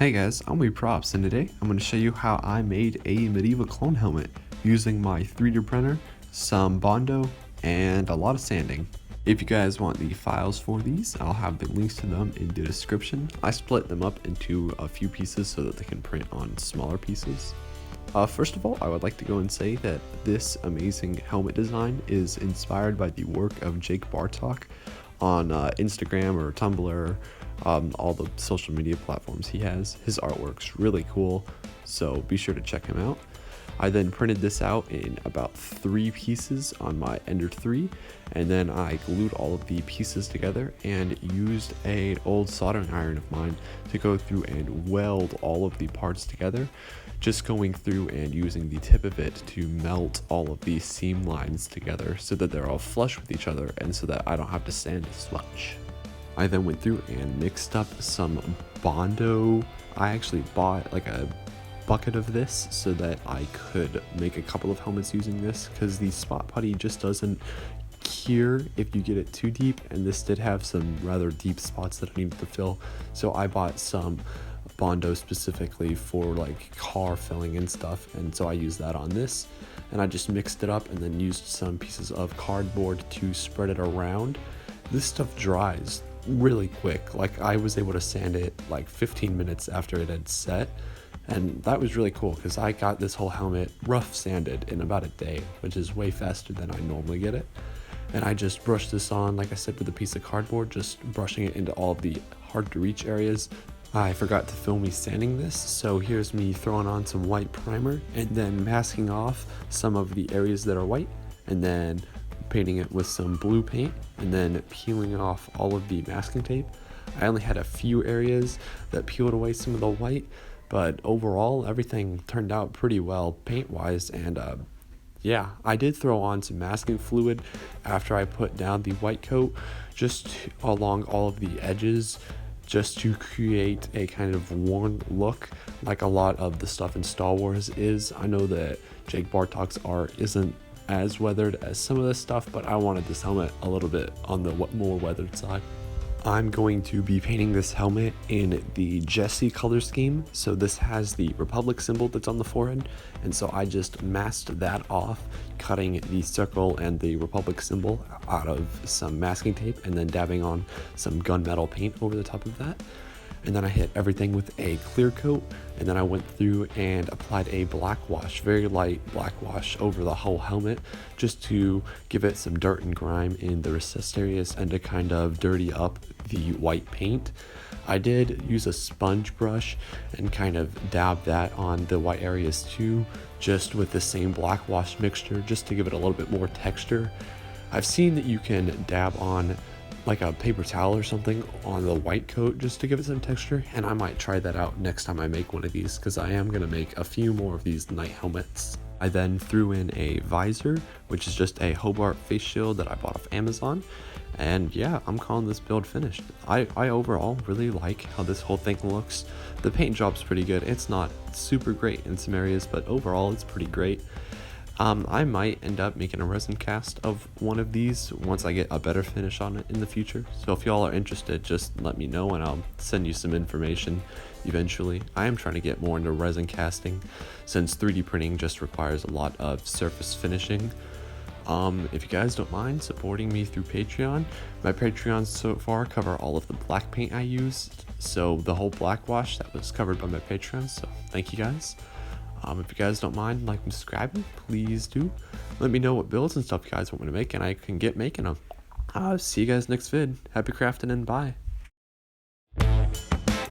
Hey guys, I'm WeProps, and today I'm going to show you how I made a medieval clone helmet using my 3D printer, some Bondo, and a lot of sanding. If you guys want the files for these, I'll have the links to them in the description. I split them up into a few pieces so that they can print on smaller pieces. First of all, I would like to go and say that this amazing helmet design is inspired by the work of Jake Bartok on Instagram or Tumblr, all the social media platforms he has. His artwork's really cool, so be sure to check him out. I then printed this out in about 3 pieces on my Ender 3, and then I glued all of the pieces together and used an old soldering iron of mine to go through and weld all of the parts together, just going through and using the tip of it to melt all of these seam lines together so that they're all flush with each other and so that I don't have to sand as much. I then went through and mixed up some Bondo. I actually bought like a bucket of this so that I could make a couple of helmets using this, because the spot putty just doesn't cure if you get it too deep, and this did have some rather deep spots that I needed to fill, so I bought some Bondo specifically for like car filling and stuff, and so I used that on this, and I just mixed it up and then used some pieces of cardboard to spread it around. This stuff dries really quick. Like, I was able to sand it like 15 minutes after it had set, and that was really cool because I got this whole helmet rough sanded in about a day, which is way faster than I normally get it. And I just brushed this on, like I said, with a piece of cardboard, just brushing it into all of the hard to reach areas. I forgot to film me sanding this, so here's me throwing on some white primer and then masking off some of the areas that are white, and then painting it with some blue paint, and then peeling off all of the masking tape. I only had a few areas that peeled away some of the white, but overall everything turned out pretty well paint wise. And yeah, I did throw on some masking fluid after I put down the white coat just along all of the edges, just to create a kind of worn look like a lot of the stuff in Star Wars is. I know that Jake Bartok's art isn't as weathered as some of this stuff, but I wanted this helmet a little bit on the more weathered side. I'm going to be painting this helmet in the Jesse color scheme, so this has the Republic symbol that's on the forehead, and so I just masked that off, cutting the circle and the Republic symbol out of some masking tape and then dabbing on some gunmetal paint over the top of that. And then I hit everything with a clear coat, and then I went through and applied a black wash, very light black wash, over the whole helmet, just to give it some dirt and grime in the recessed areas and to kind of dirty up the white paint. I did use a sponge brush and kind of dab that on the white areas too, just with the same black wash mixture, just to give it a little bit more texture. I've seen that you can dab on like a paper towel or something on the white coat just to give it some texture, and I might try that out next time I make one of these, because I am going to make a few more of these night helmets. I then threw in a visor, which is just a Hobart face shield that I bought off Amazon, and yeah, I'm calling this build finished. I overall really like how this whole thing looks. The paint job's pretty good. It's not super great in some areas, but overall it's pretty great. I might end up making a resin cast of one of these once I get a better finish on it in the future. So if y'all are interested, just let me know and I'll send you some information eventually. I am trying to get more into resin casting, since 3D printing just requires a lot of surface finishing. If you guys don't mind supporting me through Patreon, my Patreons so far cover all of the black paint I used, so the whole black wash that was covered by my Patreon, so thank you guys. If you guys don't mind liking and subscribing, please do. Let me know what builds and stuff you guys want me to make, and I can get making them. See you guys next vid. Happy crafting and bye.